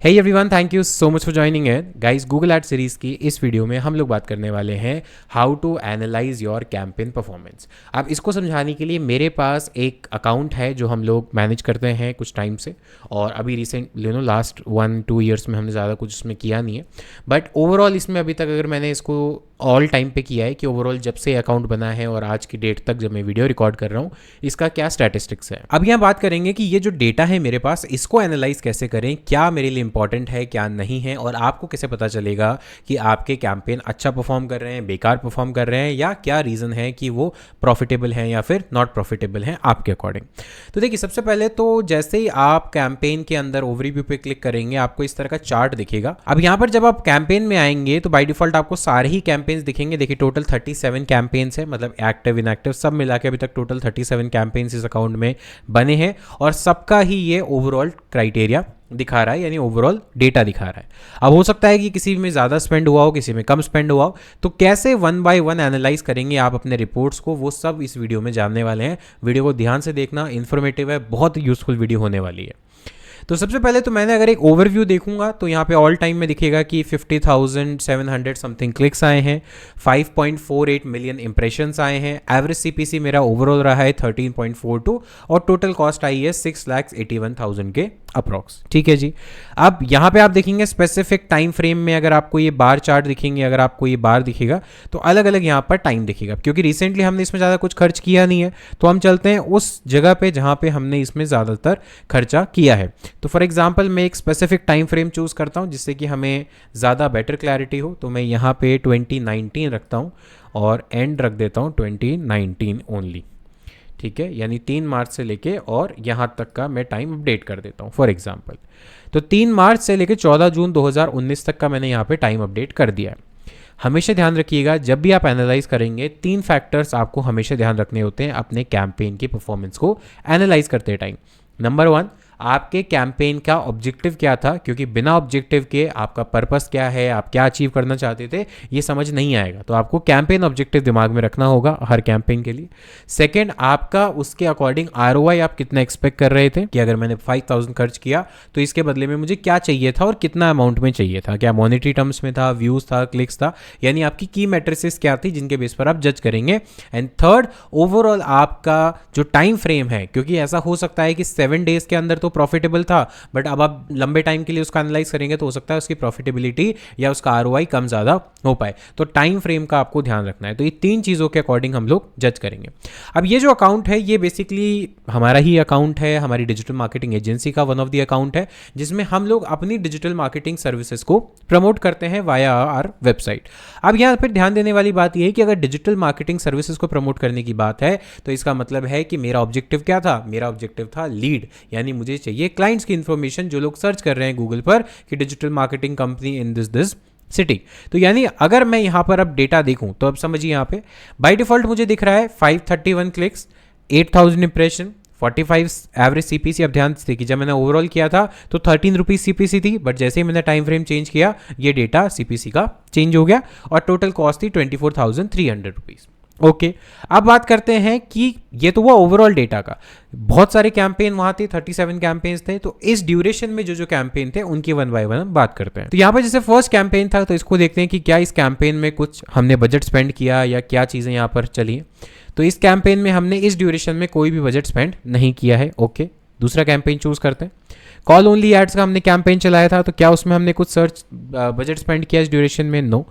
Hey everyone, thank you so much for joining in guys. Google ad series की इस video में हम लोग बात करने वाले हैं how to analyse your campaign performance. अब इसको समझाने के लिए मेरे पास एक अकाउंट है जो हम लोग मैनेज करते हैं कुछ टाइम से, और अभी रिसेंट लास्ट 1-2 ईयर्स में हमने ज़्यादा कुछ इसमें किया नहीं है। बट ओवरऑल इसमें अभी तक अगर मैंने इसको ऑल टाइम पे किया है कि ओवरऑल जब से अकाउंट बना है और आज की डेट तक जब मैं वीडियो रिकॉर्ड कर रहा हूँ इसका क्या स्टैटिस्टिक्स है। अब यहाँ बात करेंगे कि ये जो डेटा है मेरे पास, इसको एनालाइज कैसे करें, क्या मेरे लिए इंपॉर्टेंट है क्या नहीं है, और आपको कैसे पता चलेगा कि आपके कैंपेन अच्छा परफॉर्म कर रहे हैं, बेकार परफॉर्म कर रहे हैं, या क्या रीज़न है कि वो प्रॉफिटेबल हैं या फिर नॉट प्रॉफिटेबल हैं आपके अकॉर्डिंग। तो देखिए, सबसे पहले तो जैसे ही आप कैंपेन के अंदर ओवरव्यू पे क्लिक करेंगे आपको इस तरह का चार्ट दिखेगा। अब यहाँ पर जब आप कैंपेन में आएंगे तो बाय डिफॉल्ट आपको सारे ही कैंपेन्स दिखेंगे। देखिए, टोटल 37 कैंपेन्स है, मतलब एक्टिव इनएक्टिव सब मिला के अभी तक टोटल 37 कैंपेन्स इस अकाउंट में बने हैं, और सबका ही ये ओवरऑल क्राइटेरिया दिखा रहा है, यानी ओवरऑल डेटा दिखा रहा है। अब हो सकता है कि किसी में ज़्यादा स्पेंड हुआ हो, किसी में कम स्पेंड हुआ हो, तो कैसे 1 बाय 1 एनालाइज करेंगे आप अपने रिपोर्ट्स को, वो सब इस वीडियो में जानने वाले हैं। वीडियो को ध्यान से देखना, इन्फॉर्मेटिव है, बहुत यूजफुल वीडियो होने वाली है। तो सबसे पहले तो मैंने अगर एक ओवरव्यू देखूंगा तो यहाँ पे ऑल टाइम में दिखेगा कि 50,700 समथिंग क्लिक्स आए हैं, 5.48 मिलियन इंप्रेशंस आए हैं, एवरेज सीपीसी मेरा ओवरऑल रहा है 13.42, और टोटल कॉस्ट आई है 6,81,000 के अप्रॉक्स। ठीक है जी। अब यहाँ पे आप देखेंगे स्पेसिफिक टाइम फ्रेम में, अगर आपको ये बार चार्ट दिखेंगे, अगर आपको ये बार दिखेगा तो अलग अलग यहाँ पर टाइम दिखेगा, क्योंकि रिसेंटली हमने इसमें ज़्यादा कुछ खर्च किया नहीं है, तो हम चलते हैं उस जगह पे जहाँ पे हमने इसमें ज़्यादातर खर्चा किया है। तो फॉर एग्जांपल मैं एक स्पेसिफिक टाइम फ्रेम चूज़ करता हूँ जिससे कि हमें ज़्यादा बेटर क्लैरिटी हो। तो मैं यहाँ पे 2019 रखता हूँ और एंड रख देता हूँ 2019 ओनली। ठीक है, यानी 3 मार्च से लेके और यहाँ तक का मैं टाइम अपडेट कर देता हूँ फॉर एग्जांपल। तो 3 मार्च से लेके 14 जून 2019 तक का मैंने यहाँ पे टाइम अपडेट कर दिया है। हमेशा ध्यान रखिएगा, जब भी आप एनालाइज करेंगे 3 फैक्टर्स आपको हमेशा ध्यान रखने होते हैं अपने कैंपेन की परफॉर्मेंस को एनालाइज करते टाइम। नंबर 1, आपके कैंपेन का ऑब्जेक्टिव क्या था, क्योंकि बिना ऑब्जेक्टिव के आपका पर्पस क्या है, आप क्या अचीव करना चाहते थे, ये समझ नहीं आएगा। तो आपको कैंपेन ऑब्जेक्टिव दिमाग में रखना होगा हर कैंपेन के लिए। सेकंड, आपका उसके अकॉर्डिंग आरओआई आप कितना एक्सपेक्ट कर रहे थे, कि अगर मैंने 5,000 खर्च किया तो इसके बदले में मुझे क्या चाहिए था और कितना अमाउंट में चाहिए था, क्या मॉनेटरी टर्म्स में था, व्यूज था, क्लिक्स था, यानी आपकी की मैट्रिसेस क्या थी जिनके बेस पर आप जज करेंगे। एंड थर्ड, ओवरऑल आपका जो टाइम फ्रेम है, क्योंकि ऐसा हो सकता है कि 7 डेज के अंदर प्रॉफिटेबल था, बट अब आप लंबे टाइम के लिए उसका एनालाइज करेंगे तो हो सकता है उसकी प्रॉफिटेबिलिटी या उसका आरओआई कम ज्यादा हो पाए। तो टाइम फ्रेम का आपको ध्यान रखना है। तो ये 3 चीजों के अकॉर्डिंग हम लोग जज करेंगे। अब ये जो अकाउंट है ये बेसिकली हमारा ही अकाउंट है, हमारी डिजिटल मार्केटिंग एजेंसी का वन ऑफ द अकाउंट है, जिसमें हम लोग अपनी डिजिटल मार्केटिंग सर्विसेज को प्रमोट करते हैं वाया आवर वेबसाइट। अब यहाँ पर ध्यान देने वाली बात यह है कि अगर डिजिटल मार्केटिंग सर्विसेज को प्रमोट करने की बात है तो इसका मतलब है कि मेरा ऑब्जेक्टिव क्या था, मेरा ऑब्जेक्टिव था लीड, यानी मुझे चाहिए क्लाइंट्स की इंफॉर्मेशन जो लोग सर्च कर रहे हैं गूगल पर कि digital marketing company in this city. तो यानी अगर मैं यहां पर अब डेटा देखूं तो अब समझिए, यहां पे बाय डिफॉल्ट मुझे दिख रहा है 531 क्लिक्स, 8,000 इंप्रेशन, 45 एवरेज सीपीसी। अब ध्यान से देखिए, जब मैंने ओवरऑल किया था तो 13 रुपीज सीपीसी थी, बट जैसे ही मैंने टाइम फ्रेम चेंज किया ये डेटा सीपीसी का चेंज हो गया, और टोटल कॉस्ट थी 24,300 रुपीज। ओके, अब बात करते हैं कि ये तो हुआ ओवरऑल डेटा का। बहुत सारे कैंपेन वहां थे, 37 कैंपेन्स थे, तो इस ड्यूरेशन में जो कैंपेन थे उनकी 1 बाय 1 हम बात करते हैं। तो यहाँ पर जैसे फर्स्ट कैंपेन था तो इसको देखते हैं कि क्या इस कैंपेन में कुछ हमने बजट स्पेंड किया या क्या चीज़ें यहाँ पर चली। तो इस कैंपेन में हमने इस ड्यूरेशन में कोई भी बजट स्पेंड नहीं किया है। ओके, दूसरा कैंपेन चूज करते हैं। कॉल ओनली एड्स का हमने कैंपेन चलाया था, तो क्या उसमें हमने कुछ सर्च बजट स्पेंड किया इस ड्यूरेशन में? नो।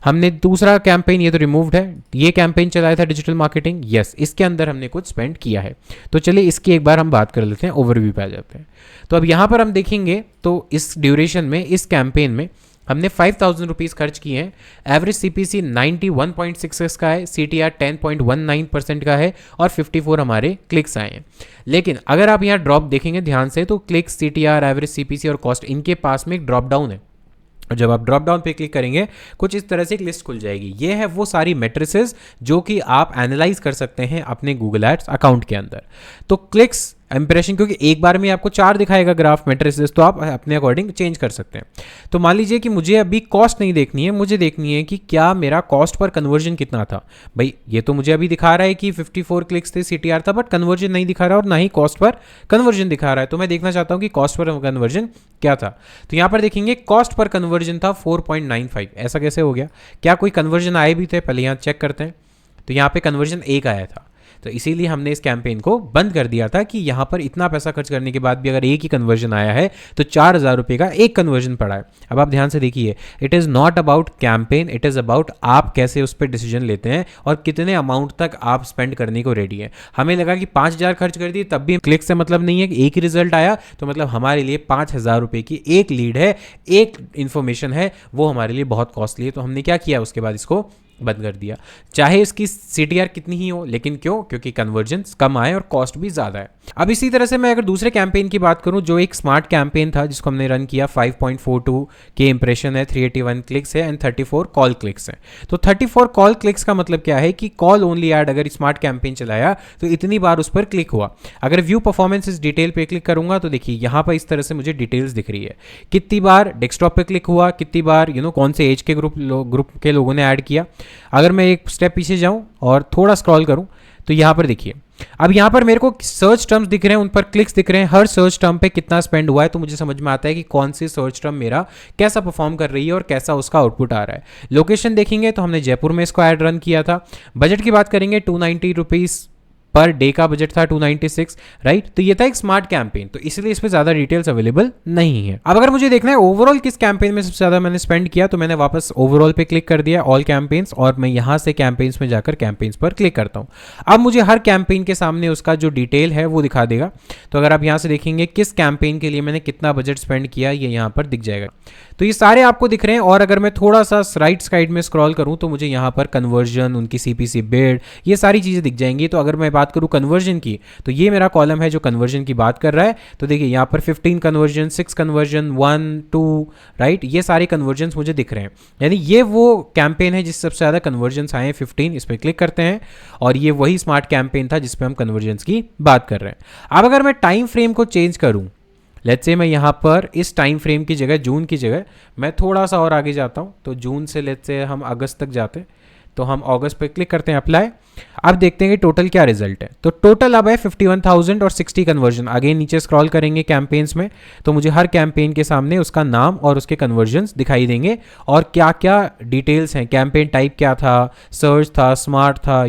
हमने दूसरा कैंपेन, ये तो रिमूव्ड है, ये कैंपेन चलाया था डिजिटल मार्केटिंग, यस, इसके अंदर हमने कुछ स्पेंड किया है। तो चलिए इसकी एक बार हम बात कर लेते हैं, ओवरव्यू पे आ जाते हैं। तो अब यहाँ पर हम देखेंगे तो इस ड्यूरेशन में, इस कैंपेन में हमने 5,000 रुपीज़ खर्च किए हैं, एवरेज सीपीसी 91.66 का है, सीटीआर 10.19% का है, और 54 हमारे क्लिक्स आए हैं। लेकिन अगर आप यहाँ ड्रॉप देखेंगे ध्यान से तो क्लिक्स, सीटीआर, एवरेज सीपीसी और कॉस्ट, इनके पास में एक ड्रॉप डाउन है। और जब आप ड्रॉप डाउन पे क्लिक करेंगे कुछ इस तरह से एक लिस्ट खुल जाएगी। ये है वो सारी मैट्रिसेस जो कि आप एनालाइज कर सकते हैं अपने गूगल एड्स अकाउंट के अंदर। तो क्लिक्स, इंप्रेशन, क्योंकि एक बार में आपको 4 दिखाएगा ग्राफ मैट्रिसेस, तो आप अपने अकॉर्डिंग चेंज कर सकते हैं। तो मान लीजिए कि मुझे अभी कॉस्ट नहीं देखनी है, मुझे देखनी है कि क्या मेरा कॉस्ट पर कन्वर्जन कितना था। भाई ये तो मुझे अभी दिखा रहा है कि 54 क्लिक्स थे, CTR था, बट कन्वर्जन नहीं दिखा रहा और ना ही कॉस्ट पर कन्वर्जन दिखा रहा है। तो मैं देखना चाहता हूँ कि कॉस्ट पर कन्वर्जन क्या था। तो यहाँ पर देखेंगे कॉस्ट पर कन्वर्जन था 4.95। ऐसा कैसे हो गया? क्या कोई कन्वर्जन आए भी थे? पहले यहाँ चेक करते हैं। तो यहाँ पे कन्वर्जन 1 आया था, तो इसीलिए हमने इस कैंपेन को बंद कर दिया था कि यहाँ पर इतना पैसा खर्च करने के बाद भी अगर एक ही कन्वर्जन आया है तो 4,000 रुपये का एक कन्वर्जन पड़ा है। अब आप ध्यान से देखिए, it is not about campaign, it is about आप कैसे उस पर डिसीजन लेते हैं और कितने अमाउंट तक आप स्पेंड करने को रेडी हैं। हमें लगा कि 5,000 खर्च कर दिए तब भी क्लिक से मतलब नहीं है, कि एक ही रिजल्ट आया तो मतलब हमारे लिए 5,000 रुपये की एक लीड है, एक इन्फॉर्मेशन है, वो हमारे लिए बहुत कॉस्टली है। तो हमने क्या किया, उसके बाद इसको बंद कर दिया, चाहे इसकी CTR कितनी ही हो, लेकिन क्यों? क्योंकि कन्वर्जेंस कम आए और कॉस्ट भी ज़्यादा है। अब इसी तरह से मैं अगर दूसरे कैंपेन की बात करूं, जो एक स्मार्ट कैंपेन था जिसको हमने रन किया, 5.42 के इंप्रेशन है, 381 क्लिक्स है एंड 34 कॉल क्लिक्स है। तो 34 कॉल क्लिक्स का मतलब क्या है कि कॉल ओनली ऐड अगर स्मार्ट कैंपेन चलाया तो इतनी बार उस पर क्लिक हुआ। अगर व्यू परफॉर्मेंस इस डिटेल पे क्लिक करूंगा तो देखिए यहाँ पर इस तरह से मुझे डिटेल्स दिख रही है, कितनी बार डेस्कटॉप पे क्लिक हुआ, कितनी बार कौन से एज के ग्रुप के लोगों ने ऐड किया। अगर मैं एक स्टेप पीछे जाऊं और थोड़ा स्क्रॉल करूं तो यहाँ पर देखिए, अब यहाँ पर मेरे को सर्च टर्म्स दिख रहे हैं, उन पर क्लिक्स दिख रहे हैं, हर सर्च टर्म पे कितना स्पेंड हुआ है, तो मुझे समझ में आता है कि कौन सी सर्च टर्म मेरा कैसा परफॉर्म कर रही है और कैसा उसका आउटपुट आ रहा है। लोकेशन देखेंगे तो हमने जयपुर में इसको ऐड रन किया था। बजट की बात करेंगे, 290 रुपीज़ पर डे का बजट था, 296, राइट। तो ये था एक स्मार्ट कैंपेन, तो इसलिए इस पर ज़्यादा डिटेल्स अवेलेबल नहीं है। अब अगर मुझे देखना है ओवरऑल किस कैंपेन में सबसे ज़्यादा मैंने स्पेंड किया, तो मैंने वापस ओवरऑल पे क्लिक कर दिया, ऑल कैंपेन्स, और मैं यहाँ से कैंपेन्स में जाकर कैंपेन्स पर क्लिक करता हूँ। अब मुझे हर कैंपेन के सामने उसका जो डिटेल है वो दिखा देगा। तो अगर आप यहाँ से देखेंगे किस कैंपेन के लिए मैंने कितना बजट स्पेंड किया, ये यहाँ पर दिख जाएगा। तो ये सारे आपको दिख रहे हैं। और अगर मैं थोड़ा सा राइट साइड में स्क्रॉल करूँ तो मुझे यहाँ पर कन्वर्जन, उनकी CPC बिड, ये सारी चीज़ें दिख जाएंगी। तो अगर मैं बात करूँ कन्वर्जन की, तो ये मेरा कॉलम है जो कन्वर्जन की बात कर रहा है। तो देखिए यहाँ पर 15 कन्वर्जन, 6 कन्वर्जन, 1, 2, राइट, ये सारे कन्वर्जन मुझे दिख रहे हैं। यानी ये वो कैंपेन है जिससे सबसे ज़्यादा कन्वर्जन आए हैं, 15। इस पर क्लिक करते हैं और ये वही स्मार्ट कैंपेन था जिसपे हम कन्वर्जन की बात कर रहे हैं। अब अगर मैं टाइम फ्रेम को चेंज करूँ, लेट्स से मैं यहाँ पर इस टाइम फ्रेम की जगह, जून की जगह मैं थोड़ा सा और आगे जाता हूँ, तो जून से लेट्स से हम अगस्त तक जाते हैं, तो हम अगस्त पे क्लिक करते हैं, अप्लाई। अब देखते हैं कि टोटल क्या रिजल्ट है। तो टोटल अब है 51,000 और 60 कन्वर्जन। आगे नीचे स्क्रॉल करेंगे कैंपेन्स में तो मुझे हर कैंपेन के सामने उसका नाम और उसके कन्वर्जन्स दिखाई देंगे और क्या क्या डिटेल्स हैं, कैंपेन टाइप क्या था, सर्च था, स्मार्ट था,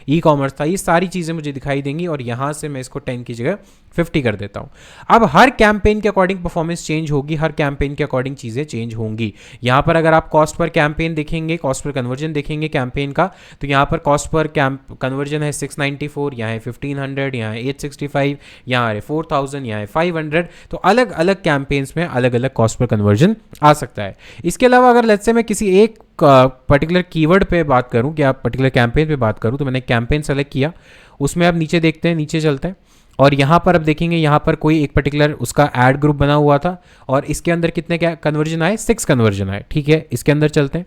ई-कॉमर्स था, ये सारी चीज़ें मुझे दिखाई देंगी। और यहाँ से मैं इसको 10 की जगह 50 कर देता हूँ। अब हर कैंपेन के अकॉर्डिंग परफॉर्मेंस चेंज होगी, हर कैंपेन के अकॉर्डिंग चीज़ें चेंज होंगी। यहाँ पर अगर आप कॉस्ट पर कैंपेन देखेंगे, कॉस्ट पर कन्वर्जन देखेंगे कैंपेन का, तो यहाँ पर कॉस्ट पर कन्वर्जन है 694, यहाँ है 1500, यहाँ है 865, यहाँ है 4000, यहाँ है 500। तो अलग अलग कैंपेन्स में अलग अलग कॉस्ट पर कन्वर्जन आ सकता है। इसके अलावा अगर लेट्स से मैं किसी एक पर्टिकुलर कीवर्ड पे बात करूँ, कि आप पर्टिकुलर कैंपेन पे बात करूँ, तो मैंने कैंपेन सेलेक्ट किया, उसमें अब नीचे देखते हैं, नीचे चलते हैं और यहाँ पर अब देखेंगे, यहाँ पर कोई एक पर्टिकुलर उसका ऐड ग्रुप बना हुआ था और इसके अंदर कितने क्या कन्वर्जन आए, 6 कन्वर्जन आए। ठीक है, इसके अंदर चलते हैं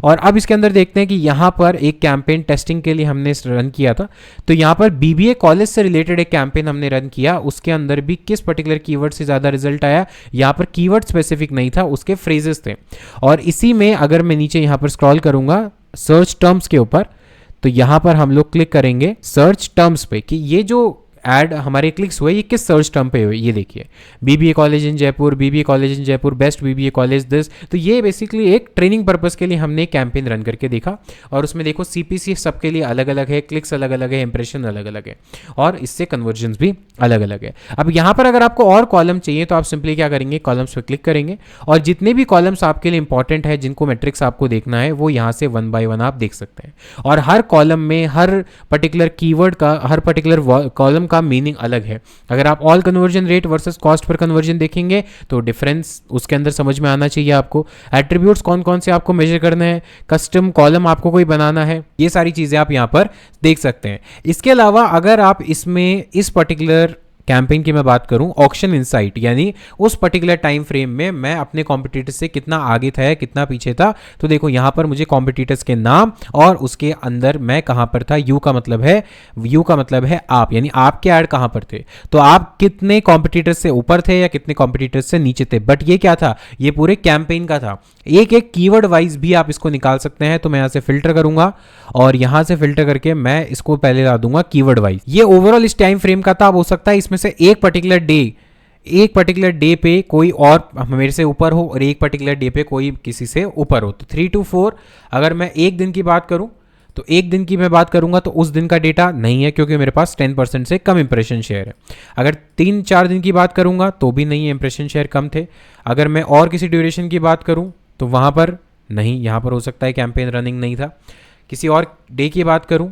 और अब इसके अंदर देखते हैं कि यहाँ पर एक कैंपेन टेस्टिंग के लिए हमने रन किया था। तो यहाँ पर BBA कॉलेज से रिलेटेड एक कैंपेन हमने रन किया, उसके अंदर भी किस पर्टिकुलर कीवर्ड से ज़्यादा रिजल्ट आया, यहाँ पर कीवर्ड स्पेसिफिक नहीं था, उसके फ्रेजेस थे। और इसी में अगर मैं नीचे यहाँ पर स्क्रॉल करूँगा सर्च टर्म्स के ऊपर, तो यहाँ पर हम लोग क्लिक करेंगे सर्च टर्म्स पे कि ये जो ऐड हमारे क्लिक्स हुए ये किस सर्च टर्म पे हुए। ये देखिए, BBA college in Jaipur, BBA college in Jaipur, best BBA college this. तो ये बेसिकली एक ट्रेनिंग पर्पस के लिए हमने कैंपेन रन करके देखा और उसमें देखो CPC सबके लिए अलग अलग है, क्लिक्स अलग अलग है, इंप्रेशन अलग अलग है और इससे कन्वर्जन्स भी अलग अलग है। अब यहाँ पर अगर आपको और कॉलम चाहिए तो आप सिंपली क्या करेंगे, कॉलम्स पर क्लिक करेंगे और जितने भी कॉलम्स आपके लिए इंपॉर्टेंट है, जिनको मैट्रिक्स आपको देखना है, वो यहाँ से 1 बाय 1 आप देख सकते हैं। और हर कॉलम में हर पर्टिकुलर कीवर्ड का, हर पर्टिकुलर कॉलम का मीनिंग अलग है। अगर आप all conversion rate versus cost per conversion देखेंगे तो डिफरेंस उसके अंदर समझ में आना चाहिए आपको। एट्रीब्यूट्स कौन कौन से आपको मेजर करने हैं, कस्टम कॉलम आपको कोई बनाना है, ये सारी चीज़ें आप यहाँ पर देख सकते हैं। इसके अलावा अगर आप इसमें इस पर्टिकुलर कैंपेन की मैं बात करूं, ऑक्शन इनसाइट यानी उस पर्टिकुलर टाइम फ्रेम में मैं अपने कॉम्पिटिटर्स से कितना आगे था या कितना पीछे था। तो देखो यहाँ पर मुझे कॉम्पिटिटर्स के नाम और उसके अंदर मैं कहाँ पर था, यू का मतलब है आप, यानी आपके ऐड कहाँ पर थे, तो आप कितने कॉम्पिटिटर्स से ऊपर थे या कितने कॉम्पिटिटर्स से नीचे थे। बट ये क्या था, ये पूरे कैंपेन का था। एक एक कीवर्ड वाइज भी आप इसको निकाल सकते हैं। तो मैं यहाँ से फिल्टर करूंगा और यहाँ से फिल्टर करके मैं इसको पहले ला दूंगा कीवर्ड वाइज। ये ओवरऑल इस टाइम फ्रेम का था। अब हो सकता है इसमें से एक पर्टिकुलर डे पे कोई और मेरे से ऊपर हो और एक पर्टिकुलर डे पे कोई किसी से ऊपर हो। तो 3 to 4 अगर मैं एक दिन की बात करूं तो एक दिन की मैं बात करूंगा तो उस दिन का डेटा नहीं है क्योंकि मेरे पास 10% से कम इंप्रेशन शेयर है। अगर 3-4 दिन की बात करूंगा तो भी नहीं है, इंप्रेशन शेयर कम थे। अगर मैं और किसी ड्यूरेशन की बात करूं तो वहां पर नहीं, यहां पर हो सकता है कैंपेन रनिंग नहीं था। किसी और डे की बात करूं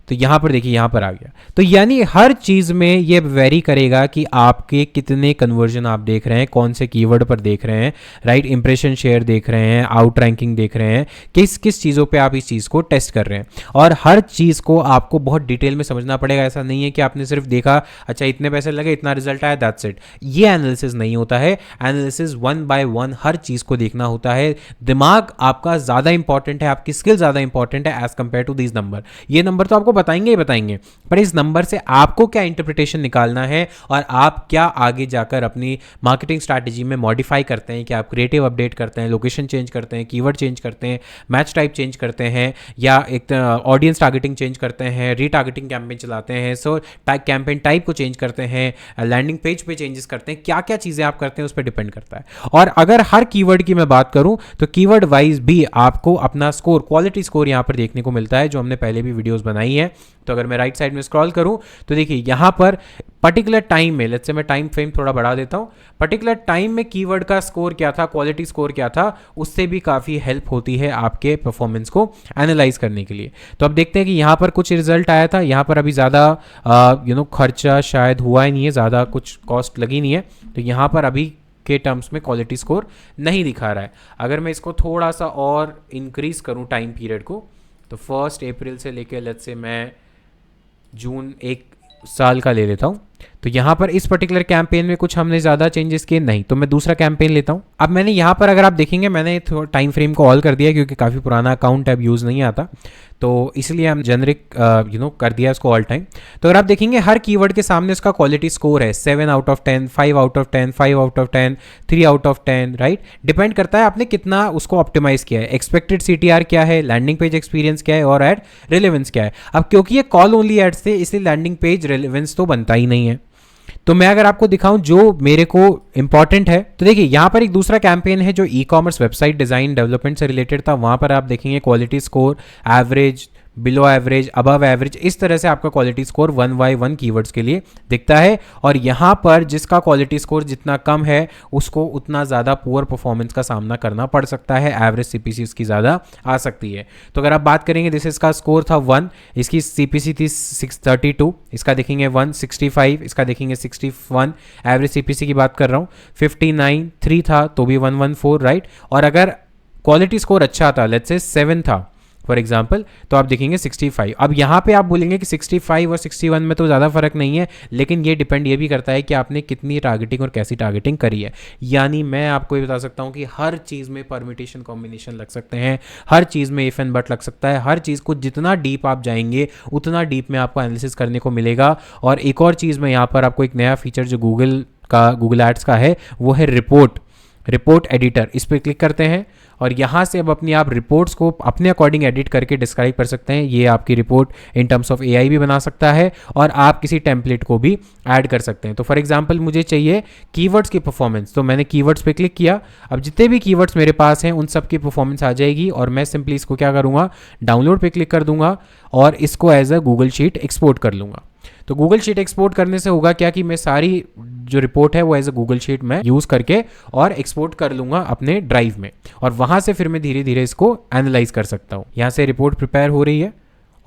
तो यहाँ पर देखिए, यहाँ पर आ गया। तो यानी हर चीज़ में ये वेरी करेगा कि आपके कितने कन्वर्जन आप देख रहे हैं, कौन से कीवर्ड पर देख रहे हैं, राइट, इंप्रेशन शेयर देख रहे हैं, आउट रैंकिंग देख रहे हैं, किस किस चीज़ों पे आप इस चीज़ को टेस्ट कर रहे हैं। और हर चीज़ को आपको बहुत डिटेल में समझना पड़ेगा। ऐसा नहीं है कि आपने सिर्फ देखा, अच्छा इतने पैसे लगे, इतना रिजल्ट आया, दैट्स इट। ये एनालिसिस नहीं होता है। एनालिसिस 1 by 1 हर चीज़ को देखना होता है। दिमाग आपका ज़्यादा इंपॉर्टेंट है, आपकी स्किल ज़्यादा इंपॉर्टेंट है as compare to these number. ये नंबर तो आपको बताएंगे ही बताएंगे, पर इस नंबर से आपको क्या इंटरप्रिटेशन निकालना है और आप क्या आगे जाकर अपनी मार्केटिंग स्ट्रैटेजी में मॉडिफाई करते हैं, कि आप क्रिएटिव अपडेट करते हैं, लोकेशन चेंज करते हैं, कीवर्ड चेंज करते हैं, मैच टाइप चेंज करते हैं, या एक ऑडियंस टारगेटिंग चेंज करते हैं, रीटारगेटिंग कैंपेन चलाते हैं, सो कैंपेन टाइप को चेंज करते हैं, लैंडिंग पेज पे चेंजेस करते हैं, क्या क्या चीज़ें आप करते हैं उस पर डिपेंड करता है। और अगर हर कीवर्ड की मैं बात करूं तो कीवर्ड वाइज भी आपको अपना स्कोर, क्वालिटी स्कोर यहां पर देखने को मिलता है, जो हमने पहले भी वीडियोस बनाई है। तो अगर मैं राइट साइड में स्क्रॉल करूं तो देखिए यहां पर पर्टिकुलर टाइम में, लेट्स से मैं टाइम फ्रेम थोड़ा बढ़ा देता हूं, पर्टिकुलर टाइम में कीवर्ड का स्कोर क्या था, क्वालिटी स्कोर क्या था, उससे भी काफ़ी हेल्प होती है आपके परफॉर्मेंस को एनालाइज करने के लिए। तो अब देखते हैं कि यहाँ पर कुछ रिजल्ट आया था। यहाँ पर अभी ज़्यादा खर्चा शायद हुआ ही नहीं है, ज़्यादा कुछ कॉस्ट लगी नहीं है। तो यहाँ पर अभी के टर्म्स में क्वालिटी स्कोर नहीं दिखा रहा है। अगर मैं इसको थोड़ा सा और इंक्रीज करूँ टाइम पीरियड को, तो 1 अप्रैल से लेकर लेट्स से मैं जून 1 साल का ले लेता हूँ, तो यहाँ पर इस पर्टिकुलर कैंपेन में कुछ हमने ज़्यादा चेंजेस किए नहीं। तो मैं दूसरा कैंपेन लेता हूँ। अब मैंने यहाँ पर, अगर आप देखेंगे, मैंने टाइम फ्रेम को ऑल कर दिया क्योंकि काफ़ी पुराना अकाउंट है, अब यूज़ नहीं आता, तो इसलिए हम जेनरिक कर दिया इसको ऑल टाइम। तो अगर आप देखेंगे हर कीवर्ड के सामने उसका क्वालिटी स्कोर है 7 out of 10, 5 out of 10, 5 out of 10, 3 out of 10, right. Depend करता है आपने कितना उसको ऑप्टिमाइज किया है, एक्सपेक्टेड CTR क्या है, लैंडिंग पेज एक्सपीरियंस क्या है और एड रिलेवेंस क्या है। अब क्योंकि ये कॉल ओनली एड्स थे इसलिए लैंडिंग पेज रिलेवेंस तो बनता ही नहीं है। तो मैं अगर आपको दिखाऊं जो मेरे को इंपॉर्टेंट है, तो देखिए यहाँ पर एक दूसरा कैंपेन है जो e commerce website design development से रिलेटेड था। वहां पर आप देखेंगे quality score average, below average, above average, इस तरह से आपका क्वालिटी स्कोर 1 by 1 कीवर्ड्स के लिए दिखता है। और यहाँ पर जिसका क्वालिटी स्कोर जितना कम है उसको उतना ज़्यादा पुअर परफॉर्मेंस का सामना करना पड़ सकता है, एवरेज CPC उसकी ज़्यादा आ सकती है। तो अगर आप बात करेंगे, दिस इसका स्कोर था 1, इसकी CPC थी 632, इसका देखेंगे 165, इसका देखेंगे 61, एवरेज CPC की बात कर रहा हूँ 59, 3 था तो भी 114, राइट। और अगर क्वालिटी स्कोर अच्छा था, लेट्स से 7 था फॉर एग्जाम्पल, तो आप देखेंगे 65। अब यहाँ पे आप बोलेंगे कि 65 और 61 में तो ज़्यादा फर्क नहीं है, लेकिन ये डिपेंड ये भी करता है कि आपने कितनी टारगेटिंग और कैसी टारगेटिंग करी है। यानी मैं आपको ये बता सकता हूँ कि हर चीज़ में परम्यूटेशन कॉम्बिनेशन लग सकते हैं, हर चीज़ में इफ एंड बट लग सकता है, हर चीज़ को जितना डीप आप जाएंगे उतना डीप में आपको एनालिसिस करने को मिलेगा। और एक और चीज़ में यहाँ पर आपको एक नया फीचर जो गूगल एड्स का है वो है रिपोर्ट एडिटर। इस पर क्लिक करते हैं और यहाँ से अब अपनी आप रिपोर्ट्स को अपने अकॉर्डिंग एडिट करके डिस्क्राइब कर सकते हैं। ये आपकी report in terms of AI भी बना सकता है और आप किसी टेम्पलेट को भी ऐड कर सकते हैं। तो फॉर एग्जांपल मुझे चाहिए कीवर्ड्स की परफॉर्मेंस, तो मैंने कीवर्ड्स पे क्लिक किया। अब जितने भी कीवर्ड्स मेरे पास हैं उन सब की परफॉर्मेंस आ जाएगी और मैं सिंपली इसको क्या करूँगा, डाउनलोड पे क्लिक कर दूंगा और इसको as a Google sheet export कर लूँगा। तो गूगल शीट एक्सपोर्ट करने से होगा क्या कि मैं सारी जो रिपोर्ट है वो एज अ गूगल शीट में यूज़ करके और एक्सपोर्ट कर लूँगा अपने ड्राइव में, और वहाँ से फिर मैं धीरे धीरे इसको एनालाइज कर सकता हूँ। यहाँ से रिपोर्ट प्रिपेयर हो रही है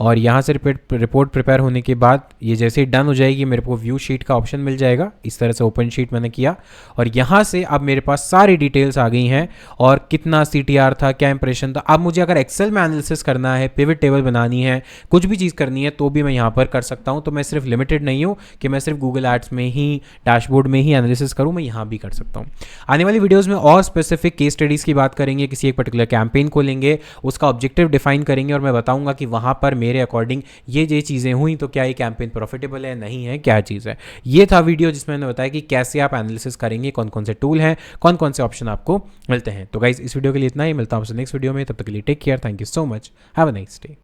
और यहाँ से रिपोर्ट प्रिपेयर होने के बाद ये जैसे ही डन हो जाएगी मेरे को व्यू शीट का ऑप्शन मिल जाएगा। इस तरह से ओपन शीट मैंने किया और यहाँ से अब मेरे पास सारी डिटेल्स आ गई हैं और कितना CTR था, क्या इंप्रेशन था। अब मुझे अगर एक्सेल में एनालिसिस करना है, पिवट टेबल बनानी है, कुछ भी चीज़ करनी है तो भी मैं यहाँ पर कर सकता हूँ। तो मैं सिर्फ लिमिटेड नहीं हूँ कि मैं सिर्फ गूगल एड्स में ही डैशबोर्ड में ही एनालिसिस करूँ, मैं यहाँ भी कर सकता हूँ। आने वाली वीडियोज़ में और स्पेसिफिक केस स्टडीज़ की बात करेंगे, किसी एक पर्टिकुलर कैंपेन को लेंगे, उसका ऑब्जेक्टिव डिफाइन करेंगे और मैं बताऊंगा कि वहाँ पर मेरे अकॉर्डिंग ये चीज़ें हुई तो क्या ये कैंपेन प्रॉफिटेबल है, नहीं है, क्या चीज़ है। ये था वीडियो जिसमें मैंने बताया कि कैसे आप एनालिसिस करेंगे, कौन कौन से टूल हैं, कौन कौन से ऑप्शन आपको मिलते हैं। तो गाइज इस वीडियो के लिए इतना ही, मिलता हूँ आपसे नेक्स्ट वीडियो में, तब तक के लिए take care, thank you so much, have a nice day.